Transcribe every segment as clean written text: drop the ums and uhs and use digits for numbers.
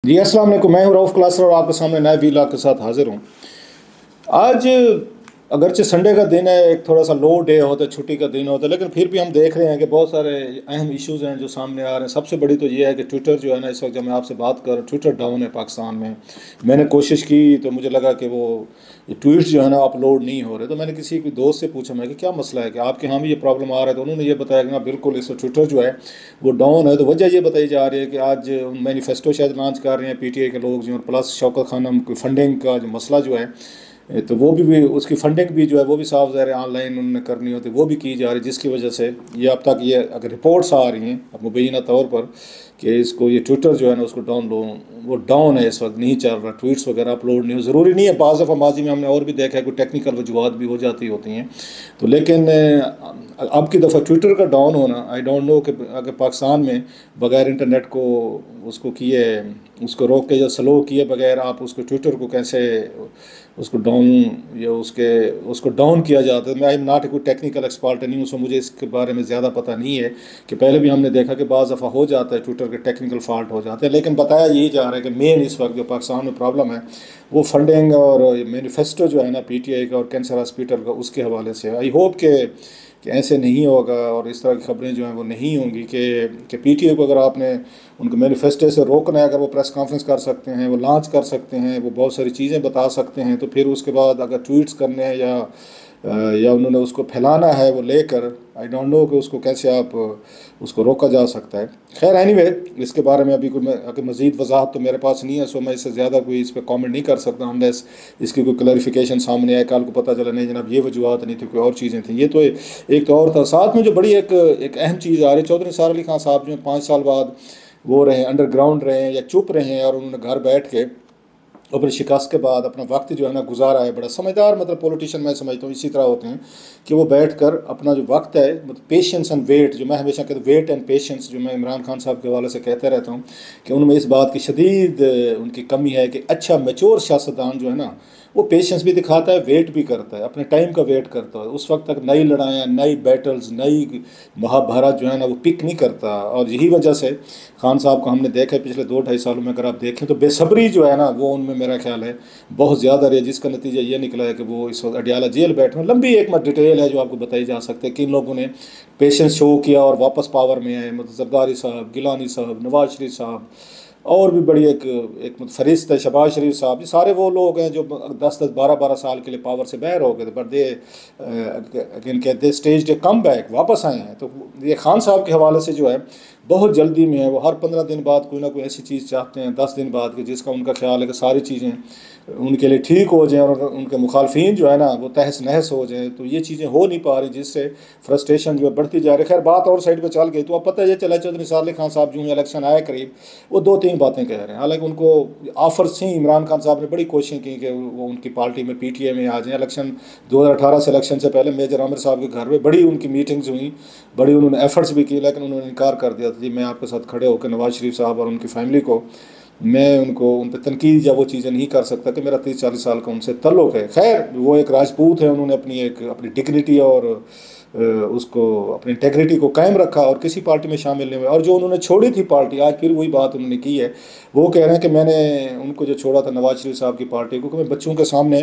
जी अस्सलाम वालेकुम। मैं हूं रऊफ़ क्लासर और आपके सामने नए वीलॉग के साथ हाजिर हूं। आज अगरचे संडे का दिन है, एक थोड़ा सा लो डे होता है, छुट्टी का दिन होता है, लेकिन फिर भी हम देख रहे हैं कि बहुत सारे अहम इश्यूज़ हैं जो सामने आ रहे हैं। सबसे बड़ी तो ये है कि ट्विटर जो है ना, इस वक्त जब मैं आपसे बात कर रहा हूँ, ट्विटर डाउन है पाकिस्तान में। मैंने कोशिश की तो मुझे लगा कि वो ये ट्वीट्स जो है ना अपलोड नहीं हो रहे, तो मैंने किसी भी दोस्त से पूछा मैं कि क्या मसला है, कि आपके यहाँ भी ये प्रॉब्लम आ रहा है? तो उन्होंने ये बताया कि ना बिल्कुल इस ट्विटर जो है वो डाउन है। तो वजह ये बताई जा रही है कि आज मैनिफेस्टो शायद लॉन्च कर रहे हैं पीटीआई के लोग जो, प्लस शौकत खानम की फंडिंग का जो मसला जो है, तो वो भी उसकी फंडिंग भी जो है वो भी साफ ज़ाहिर ऑनलाइन उन्होंने करनी होती, वो भी की जा रही है, जिसकी वजह से ये अब तक ये अगर रिपोर्ट्स आ रही हैं अब मुबैना तौर पर कि इसको ये ट्विटर जो है ना उसको वो डाउन है, इस वक्त नहीं चल रहा, ट्वीट्स वगैरह अपलोड नहीं हो। ज़रूरी नहीं है, बाज़ दफ़ा माजी में हमने और भी देखा है कोई टेक्निकल वजूहत भी हो जाती होती हैं, तो लेकिन अब की दफ़ा ट्विटर का डाउन होना, आई डोंट नो कि अगर पाकिस्तान में बग़ैर इंटरनेट को उसको किए, उसको रोक के या स्लो किए बगैर आप उसको ट्विटर को कैसे उसको डाउन या उसको डाउन किया जाता है। मैं आई एम नॉट कोई टेक्निकल एक्सपर्ट नहीं हूँ, सो मुझे इसके बारे में ज़्यादा पता नहीं है कि पहले भी हमने देखा कि बाज़ दफ़ा हो जाता है ट्विटर के टेक्निकल फॉल्ट हो जाते हैं, लेकिन बताया यही जा रहा है कि मेन इस वक्त जो पाकिस्तान में प्रॉब्लम है वो फंडिंग और मैनिफेस्टो जो है ना पीटीआई का और कैंसर हॉस्पिटल का, उसके हवाले से। आई होप कि ऐसे नहीं होगा और इस तरह की खबरें जो हैं वो नहीं होंगी कि पीटीआई को अगर आपने उनको मैनिफेस्टो से रोकना है, अगर वो प्रेस कॉन्फ्रेंस कर सकते हैं, वो लॉन्च कर सकते हैं, वो बहुत सारी चीज़ें बता सकते हैं, तो फिर उसके बाद अगर ट्वीट्स करने हैं या उन्होंने उसको फैलाना है वो लेकर, आई डोंट नो कि उसको कैसे आप उसको रोका जा सकता है। खैर एनीवे, इसके बारे में अभी कोई मज़ीद वजाहत तो मेरे पास नहीं है, सो मैं इससे ज़्यादा कोई इस पर कॉमेंट नहीं कर सकता अनलेस इसकी कोई क्लैरिफिकेशन सामने आए, कल को पता चला नहीं जनाब ये वजूहत नहीं थी, कोई और चीज़ें थी। ये तो एक तो और था। साथ में जो बड़ी एक अहम चीज़ आ रही है, चौधरी निसार अली खान साहब जो 5 साल बाद वो रहे अंडरग्राउंड रहे हैं या चुप रहे हैं, और उन्होंने घर बैठ के अपनी शिकस्त के बाद अपना वक्त जो है ना गुजारा है। बड़ा समझदार मतलब पॉलिटिशियन मैं समझता हूँ इसी तरह होते हैं कि वो बैठकर अपना जो वक्त है, मतलब पेशेंस एंड वेट, जो मैं हमेशा कहता हूँ वेट एंड पेशेंस, जो मैं इमरान खान साहब के हवाले से कहता रहता हूँ कि उनमें इस बात की शदीद उनकी कमी है कि अच्छा मैच्योर सियासतदान जो है ना वो पेशेंस भी दिखाता है, वेट भी करता है, अपने टाइम का वेट करता है, उस वक्त तक नई लड़ाइयाँ, नई बैटल्स, नई महाभारत जो है ना वो पिक नहीं करता। और यही वजह से खान साहब को हमने देखा है पिछले 2-2.5 सालों में, अगर आप देखें तो बेसब्री जो है ना वो उनमें मेरा ख्याल है बहुत ज़्यादा रही, जिसका नतीजा ये निकला है कि वो इस वक्त अडियाला जेल बैठे हैं। लंबी एक डिटेल है जो आपको बताई जा सकती है कि इन लोगों ने पेशेंस शो किया और वापस पावर में आए, मतलब जरदारी साहब, गिलानी साहब, नवाज शरीफ साहब, और भी बड़ी एक फरिस्त है शहबाज शरीफ साहब, ये सारे वो लोग हैं जो 10-10, 12-12 साल के लिए पावर से बाहर हो गए थे, but they stage come back, वापस आए हैं। तो ये खान साहब के हवाले से जो है बहुत जल्दी में है, वो हर 15 दिन बाद कोई ना कोई ऐसी चीज़ चाहते हैं, 10 दिन बाद, कि जिसका उनका ख्याल है कि सारी चीज़ें उनके लिए ठीक हो जाएं और उनके मुखालफिन जो है ना वो तहस नहस हो जाएं। तो ये चीज़ें हो नहीं पा रही, जिससे फ्रस्ट्रेशन जो है बढ़ती जा रही है। खैर बात और साइड पे चल गई, तो अब पता ये चला चौधरी निसार अली खान साहब जो है इलेक्शन आए करीब, वो 2-3 बातें कह रहे हैं। हालांकि उनको ऑफर्स थी, इमरान खान साहब ने बड़ी कोशिशें की कि वो उनकी पार्टी में पीटीआई में आ जाएं। इलेक्शन 2018 से इलेक्शन से पहले मेजर आमिर साहब के घर में बड़ी उनकी मीटिंग्स हुई, बड़ी उन्होंने एफर्ट्स भी किए, लेकिन उन्होंने इनकार कर दिया था जी मैं आपके साथ खड़े होकर नवाज शरीफ साहब और उनकी फैमिली को, मैं उन पर तनकीद या वो चीज़ें नहीं कर सकता कि मेरा 30-40 साल का उनसे तल्लुक़ है। खैर वो एक राजपूत है, उन्होंने अपनी डिग्निटी और उसको अपनी इंटेग्रिटी को कायम रखा और किसी पार्टी में शामिल नहीं हुए। और जो उन्होंने छोड़ी थी पार्टी, आज फिर वही बात उन्होंने की है, वो कह रहे हैं कि मैंने उनको जो छोड़ा था नवाज शरीफ साहब की पार्टी को, कि मैं बच्चों के सामने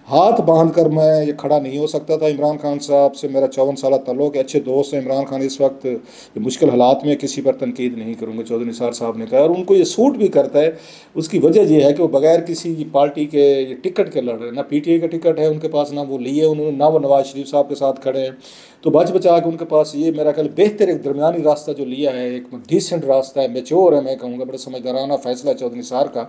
हाथ बांध कर मैं ये खड़ा नहीं हो सकता था। इमरान खान साहब से मेरा 54 साल तल्लुक़ है, अच्छे दोस्त हैं इमरान खान, इस वक्त मुश्किल हालात में किसी पर तनकीद नहीं करूँगा, चौधरी निसार साहब ने कहा। और उनको ये सूट भी करता है, उसकी वजह यह है कि वो बगैर किसी पार्टी के टिकट के लड़ रहे हैं, ना पीटीआई का टिकट है उनके पास, ना वो लिए उन्होंने, ना वो नवाज शरीफ साहब के साथ खड़े हैं। तो बच बचा के उनके पास ये मेरा ख्याल बेहतर एक दरमियानी रास्ता जो लिया है, एक डिसेंट रास्ता है, मेच्योर है, मैं कहूँगा बड़ा समझदाराना फैसला चौधरी निसार का,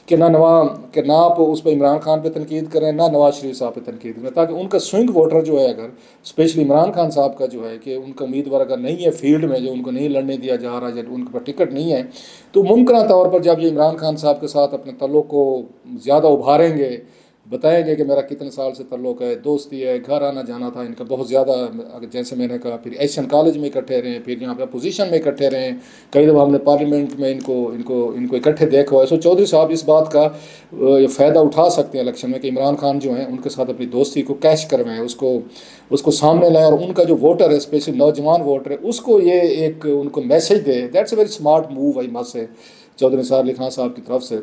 कि ना आप उस पर इमरान खान पे तनकीद करें, ना नवाज शरीफ साहब पे तनकीद करें, ताकि उनका स्विंग वोटर जो है, अगर स्पेशली इमरान खान साहब का जो है कि उनका उम्मीदवार अगर नहीं है फील्ड में, जो उनको नहीं लड़ने दिया जा रहा है, उनके पास टिकट नहीं है, तो मुमकिन तौर पर जब ये इमरान खान साहब के साथ अपने तल्लुक़ को ज़्यादा उभारेंगे, बताएंगे कि मेरा कितने साल से तल्लुक़ है, दोस्ती है, घर आना जाना था इनका बहुत ज़्यादा, जैसे मैंने कहा, फिर एशियन कॉलेज में इकट्ठे रहे, फिर यहाँ पे अपोजिशन में इकट्ठे रहे, कई दफ़ा हमने पार्लियामेंट में इनको इकट्ठे देखा हुआ है। सो चौधरी साहब इस बात का फ़ायदा उठा सकते हैं इलेक्शन में कि इमरान खान जो हैं उनके साथ अपनी दोस्ती को कैश करवाएं, उसको सामने लाएं, और उनका जो वोटर है, स्पेशली नौजवान वोटर है, उसको ये एक उनको मैसेज दे। That's a very smart move I must say Chaudhry Nisar Ali Khan साहब की तरफ से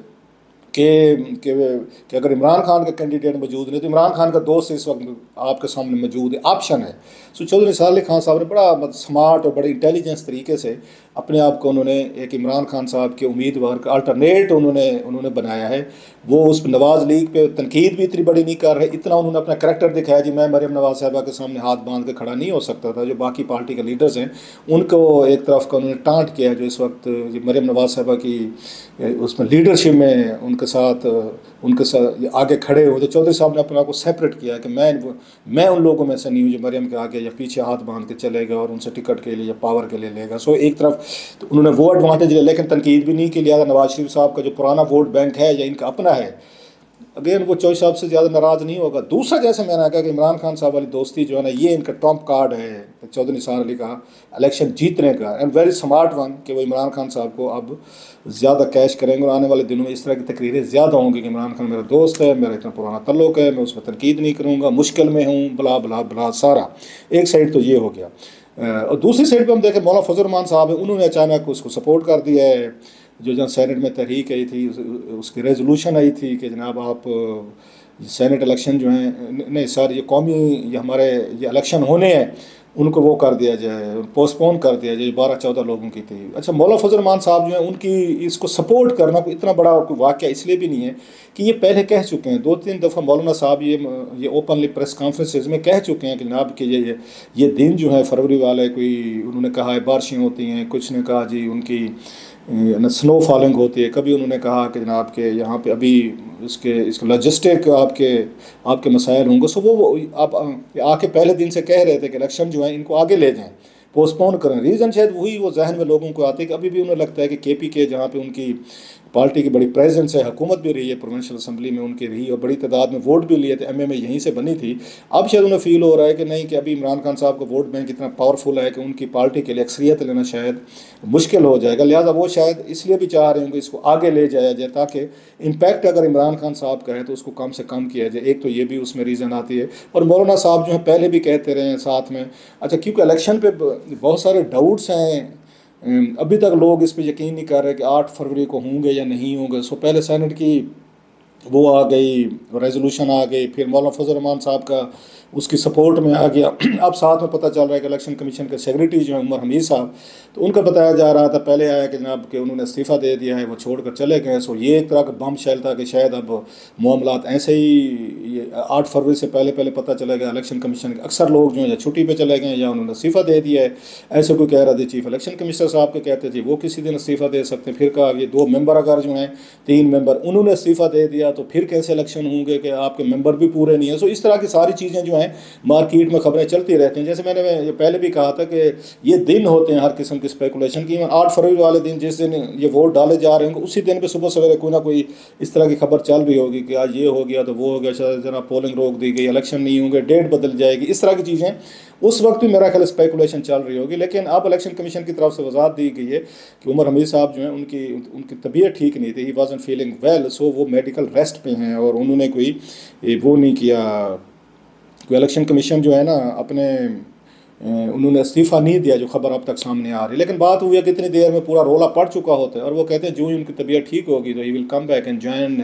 कि अगर इमरान खान का कैंडिडेट मौजूद नहीं तो इमरान खान का दोस्त इस वक्त आपके सामने मौजूद है, ऑप्शन है। सो चौधरी निसार अली खान साहब ने बड़ा स्मार्ट और बड़े इंटेलिजेंस तरीके से अपने आप को उन्होंने एक इमरान खान साहब के उम्मीदवार का अल्टरनेट उन्होंने बनाया है। वो उस नवाज़ लीग पे तनकीद भी इतनी बड़ी नहीं कर रहे, इतना उन्होंने अपना करैक्टर दिखाया जी मैं मरियम नवाज़ साहबा के सामने हाथ बांध के खड़ा नहीं हो सकता था। जो बाकी पार्टी के लीडर्स हैं उनको एक तरफ का उन्होंने टांट किया, जो इस वक्त मरियम नवाज़ साहबा की उसमें लीडरशिप में उनके साथ आगे खड़े हो, तो चौधरी साहब ने अपने आप को सेपरेट किया कि मैं उन लोगों में से नहीं हूँ जो मरियम के आगे या पीछे हाथ बांध के चलेगा और उनसे टिकट के लिए या पावर के लिए लेगा। सो एक तरफ तो उन्होंने वो एडवांटेज लिया, लेकिन तनकीद भी नहीं की। लिया नवाज शरीफ साहब का जो पुराना वोट बैंक है या इनका अपना है, अगेन वो चौधरी साहब से ज़्यादा नाराज़ नहीं होगा। दूसरा, जैसे मैंने कहा कि इमरान खान साहब वाली दोस्ती जो है ना, ये इनका ट्रम्प कार्ड है चौधरी निसार अली का इलेक्शन जीतने का, एंड वेरी स्मार्ट वन कि वो इमरान खान साहब को अब ज़्यादा कैश करेंगे और आने वाले दिनों में इस तरह की तकरीरें ज़्यादा होंगी कि इमरान खान मेरा दोस्त है, मेरा इतना पुराना तल्लुक़ है, मैं उसमें तनकीद नहीं करूँगा, मुश्किल में हूँ, बला बला बला सारा। एक साइड तो ये हो गया, और दूसरी साइड पर हम देखें मौलाना फजल रहमान साहब है, उन्होंने अचानक उसको सपोर्ट कर दिया है। जो जहाँ सेनेट में तहरीक आई थी उसकी रेजोल्यूशन आई थी कि जनाब आप सेनेट इलेक्शन जो हैं, नहीं सर ये कौमी ये हमारे ये इलेक्शन होने हैं, उनको वो कर दिया जाए, पोस्टपोन कर दिया जाए, 12-14 लोगों की थी। अच्छा, मौलाना फजल रहमान साहब जो हैं उनकी इसको सपोर्ट करना कोई इतना बड़ा कोई वाक़या इसलिए भी नहीं है कि ये पहले कह चुके हैं 2-3 दफ़ा मौलाना साहब ये ओपनली प्रेस कॉन्फ्रेंसेज में कह चुके हैं कि जनाब कि ये दिन जो है फरवरी वाले, कोई उन्होंने कहा है बारिशें होती हैं, कुछ ने कहा जी उनकी स्नो फॉलिंग होती है, कभी उन्होंने कहा कि जनाब के यहाँ पे अभी इसके लॉजिस्टिक आपके मसाइल होंगे। सो वो आप आके पहले दिन से कह रहे थे कि इलेक्शन जो है इनको आगे ले जाएं, पोस्टपोन करें। रीज़न शायद वही वो जहन में लोगों को आते हैं कि अभी भी उन्हें लगता है कि केपी के जहाँ पे उनकी पार्टी की बड़ी प्रेजेंस है, हुकूमत भी रही है, प्रोविंशियल असम्बली में उनकी रही और बड़ी तादाद में वोट भी लिए थे, एमएमए यहीं से बनी थी। अब शायद उन्हें फील हो रहा है कि नहीं कि अभी इमरान खान साहब का वोट बैंक इतना पावरफुल है कि उनकी पार्टी के लिए अक्सरियत लेना शायद मुश्किल हो जाएगा। लिहाजा वो शायद इसलिए भी चाह रहे होंगे इसको आगे ले जाया जाए ताकि इम्पैक्ट अगर इमरान खान साहब का है तो उसको कम से कम किया जाए। एक तो ये भी उसमें रीज़न आती है, और मौलाना साहब जो है पहले भी कहते रहे हैं साथ में। अच्छा, क्योंकि इलेक्शन पे बहुत सारे डाउट्स हैं, अभी तक लोग इस पर यकीन नहीं कर रहे कि 8 फरवरी को होंगे या नहीं होंगे। सो पहले सेनेट की वो आ गई, रेजोल्यूशन आ गई, फिर मौलाना फजल रहमान साहब का उसकी सपोर्ट में आ गया। अब साथ में पता चल रहा है कि इलेक्शन कमीशन के सेक्रेटरी जो हैं उमर हमीद साहब, तो उनका बताया जा रहा था, पहले आया कि जनाब कि उन्होंने इस्तीफ़ा दे दिया है, वो छोड़ कर चले गए। सो ये एक तरह का बम शैल था कि शायद अब मामलात ऐसे ही ये 8 फरवरी से पहले पहले पता चलेगा इलेक्शन कमीशन के अक्सर लोग जो हैं या छुट्टी पर चले गए या उन्होंने इस्तीफ़ा दे दिया है। ऐसे कोई कह रहा था चीफ इलेक्शन कमिश्नर साहब के कहते थे वो किसी दिन इस्तीफ़ा दे सकते हैं, फिर कहा ये 2 मेंबर अगर जो हैं 3 मेंबर उन्होंने इस्तीफ़ा दे दिया तो फिर कैसे इलेक्शन होंगे कि आपके मेंबर भी पूरे नहीं है। सो इस तरह की सारी चीज़ें जो हैं मार्केट में खबरें चलती रहती हैं। जैसे मैंने पहले भी कहा था कि ये दिन होते हैं हर किस्म की स्पेकुलेशन की। 8 फरवरी वाले दिन जिस दिन ये वोट डाले जा रहे होंगे उसी दिन पे सुबह सवेरे कोई ना कोई इस तरह की खबर चल रही होगी कि आज ये हो गया तो वो हो गया, शायद जना पोलिंग रोक दी गई, इलेक्शन नहीं होंगे, डेट बदल जाएगी, इस तरह की चीज़ें उस वक्त भी मेरा ख्याल स्पेकुलेशन चल रही होगी। लेकिन अब इलेक्शन कमीशन की तरफ से वजाहत दी गई है कि उमर हमीद साहब जो हैं उनकी तबीयत ठीक नहीं थी, ही वाज़न्ट फीलिंग वेल, सो वो मेडिकल रेस्ट पे हैं और उन्होंने कोई वो नहीं किया, कोई इलेक्शन कमीशन जो है ना उन्होंने इस्तीफ़ा नहीं दिया, जो खबर अब तक सामने आ रही। लेकिन बात हुई है कि इतनी देर में पूरा रोला पड़ चुका होता है और वो कहते हैं जो ही उनकी तबीयत ठीक होगी तो he will come back and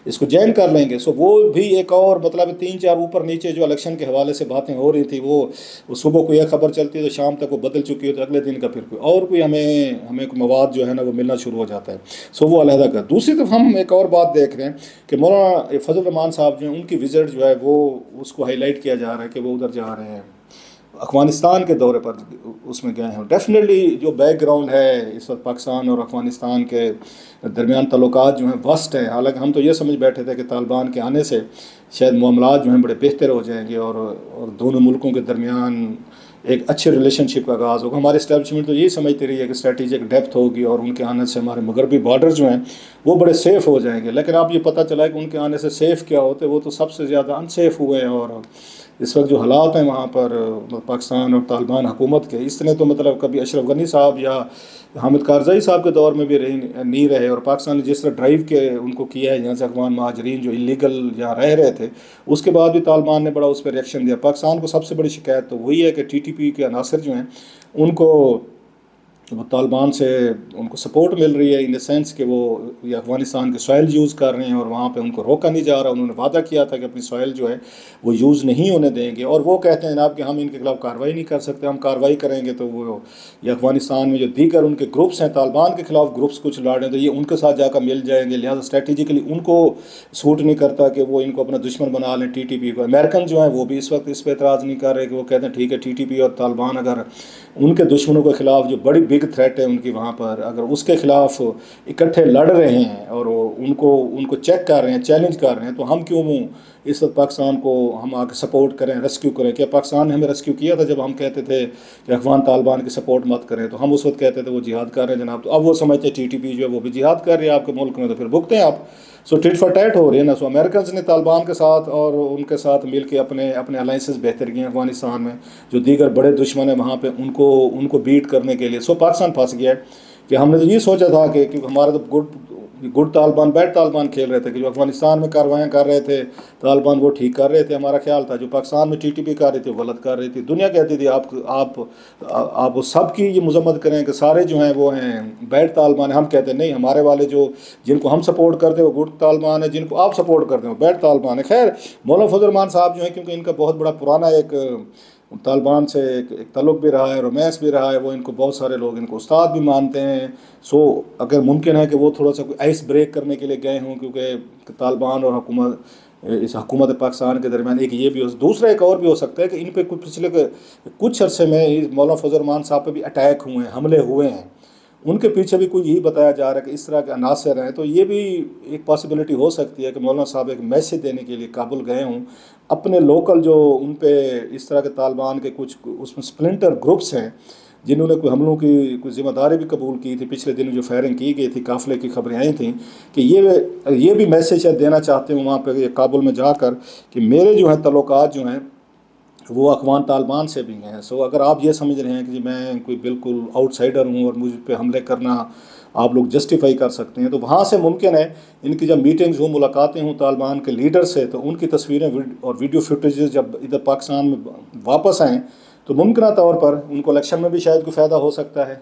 इसको ज्वाइन कर लेंगे। सो वो भी एक और मतलब 3-4 ऊपर नीचे जो इलेक्शन के हवाले से बातें हो रही थी, वो सुबह को यह खबर चलती है तो शाम तक वो बदल चुकी है, तो अगले दिन का फिर कोई हमें कोई मवाद जो है ना वो मिलना शुरू हो जाता है। सो वो अलहदा कर। दूसरी तरफ हम एक और बात देख रहे हैं कि मौलाना फजल रहमान साहब जो हैं उनकी विजिट जो है वो उसको हाईलाइट किया जा रहा है कि वो उधर जा रहे हैं, अफ़गानिस्तान के दौरे पर उसमें गए हैं। डेफिनेटली जो बैकग्राउंड है इस वक्त पाकिस्तान और अफ़गानिस्तान के दरमियान तल्लुकात जो हैं वस्ट हैं। हालांकि हम तो ये समझ बैठे थे कि तालिबान के आने से शायद मामलात जो हैं बड़े बेहतर हो जाएंगे और दोनों मुल्कों के दरमियान एक अच्छे रिलेशनशिप का आगाज़ होगा। हमारी इस्टेब्लिशमेंट तो यही समझती रही है कि स्ट्रेटेजिक डेप्थ होगी और उनके आने से हमारे मगरबी बॉर्डर जो हैं वो बड़े सेफ़ हो जाएंगे। लेकिन अब ये पता चला है कि उनके आने से सेफ़ क्या होते, वो तो सबसे ज़्यादा अनसेफ़ हुए हैं। और इस वक्त जो हालात हैं वहाँ पर पाकिस्तान और तालिबान हुकूमत के, इसने तो मतलब कभी अशरफ गनी साहब या हामिद कारज़ई साहब के दौर में भी नहीं रहे, और पाकिस्तान ने जिस तरह ड्राइव के उनको किया है यहाँ से अफगान महाजरीन जो इलीगल यहाँ रह रहे थे, उसके बाद भी तालिबान ने बड़ा उस पर रिएक्शन दिया। पाकिस्तान को सबसे बड़ी शिकायत तो वही है कि TTP के अनासर जो हैं उनको वो तालिबान से उनको सपोर्ट मिल रही है इन द सेंस कि वो ये अफ़गानिस्तान के सॉइल यूज़ कर रहे हैं और वहाँ पे उनको रोका नहीं जा रहा। उन्होंने वादा किया था कि अपनी सॉइल जो है वो यूज़ नहीं होने देंगे, और वो कहते हैं जनाब कि हम इनके खिलाफ कार्रवाई नहीं कर सकते, हम कार्रवाई करेंगे तो वो ये अफ़गानिस्तान में जो दीगर उनके ग्रुप्स हैं, तालिबान के खिलाफ ग्रुप्स कुछ लड़ रहे हैं, तो ये उनके साथ जाकर मिल जाएंगे। लिहाजा स्ट्रेटेजिकली उनको सूट नहीं करता कि वो इनको अपना दुश्मन बना लें TTP को। अमेरिकन जो है वो भी इस वक्त इस पर एतराज़ नहीं कर रहे, कि वो कहते हैं ठीक है TTP और तालिबान अगर उनके दुश्मनों के खिलाफ जो बड़ी बिग थ्रेट है उनकी वहाँ पर, अगर उसके खिलाफ इकट्ठे लड़ रहे हैं और उनको उनको चेक कर रहे हैं, चैलेंज कर रहे हैं, तो हम क्यों इस वक्त पाकिस्तान को हम आके सपोर्ट करें, रेस्क्यू करें। क्या पाकिस्तान ने हमें रेस्क्यू किया था जब हम कहते थे कि अफगान तालिबान की सपोर्ट मत करें, तो हम उस वक्त कहते थे वो जिहाद कर रहे हैं जनाब। तो अब वो समझते TTP जो है वो भी जिहाद कर रही है आपके मुल्क में, तो फिर भुगते हैं आप। सो टिट फॉर टैट हो रही है ना। सो अमेरिकन ने तालिबान के साथ और उनके साथ मिल के अपने अपने अलाइंसेस बेहतर किए अफगानिस्तान में। जो दीगर बड़े दुश्मन हैं वहाँ पर उनको बीट करने के लिए। सो पाकिस्तान फंस गया है कि हमने तो ये सोचा था कि हमारा तो गुड तालिबान बैड तालिबान खेल रहे थे, कि जो अफगानिस्तान में कार्रवाइयाँ कर रहे थे तालिबान वो ठीक कर रहे थे, हमारा ख्याल था। जो पाकिस्तान में TTP कर रही थी वो गलत कर रही थी। दुनिया कहती थी आप सब की ये मजम्मत करें कि सारे जो हैं वो हैं बैड तालिबान है। हम कहते नहीं, हमारे वाले जो जिनको हम सपोर्ट करते हैं वो गुड तालिबान है, जिनको आप सपोर्ट करते हैं वो बैड तालिबान है। खैर मौलाना फजल रहमान साहब जो हैं, क्योंकि इनका बहुत बड़ा पुराना एक तालिबान से एक ताल्लुक़ भी रहा है, रोमांस भी रहा है, वो इनको बहुत सारे लोग इनको उस्ताद भी मानते हैं। सो अगर मुमकिन है कि वो थोड़ा सा आइस ब्रेक करने के लिए गए हों, क्योंकि तालिबान और हुकूमत पाकिस्तान के दरमियान एक ये भी हो, दूसरा एक और भी हो सकता है कि इन पर पिछले कुछ अरसे में मौलाना फजल रहमान साहब पर भी अटैक हुए हैं, हमले हुए हैं। उनके पीछे भी कोई यही बताया जा रहा है कि इस तरह के अनासर हैं। तो ये भी एक पॉसिबिलिटी हो सकती है कि मौलाना साहब एक मैसेज देने के लिए काबुल गए हों। अपने लोकल जो उन पे इस तरह के तालिबान के कुछ उसमें स्प्लिंटर ग्रुप्स हैं जिन्होंने कोई हमलों की कोई जिम्मेदारी भी कबूल की थी। पिछले दिनों जो फायरिंग की गई थी, काफ़िले की खबरें आई थी कि ये भी मैसेज देना चाहते हैं वहाँ पर काबुल में जाकर कि मेरे जो हैं तल्लुकात जो हैं वो अफगान तालिबान से भी हैं। सो अगर आप ये समझ रहे हैं कि मैं कोई बिल्कुल आउटसाइडर हूँ और मुझ पे हमले करना आप लोग जस्टिफाई कर सकते हैं, तो वहाँ से मुमकिन है इनकी जब मीटिंग्स हों, मुलाकातें हों तालिबान के लीडर से, तो उनकी तस्वीरें और वीडियो फुटेजेस जब इधर पाकिस्तान में वापस आएँ तो मुमकिन तौर पर उनको इलेक्शन में भी शायद कोई फ़ायदा हो सकता है।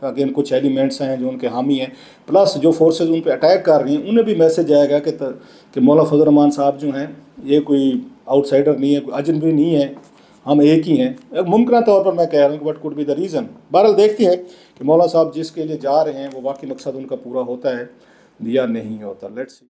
अगेन कुछ एलिमेंट्स हैं जो उनके हामी हैं, प्लस जो फोर्सेज उन पर अटैक कर रही हैं उन्हें भी मैसेज आएगा कि मौलाना फजल रहमान साहब जो हैं ये कोई आउटसाइडर नहीं है, कोई अजनबी नहीं है, हम एक ही हैं। मुमकिन तौर पर मैं कह रहा हूँ कि what could be the reason. बहरहाल देखते हैं कि मौलाना साहब जिसके लिए जा रहे हैं वो वाकई मकसद उनका पूरा होता है या नहीं होता। Let's see.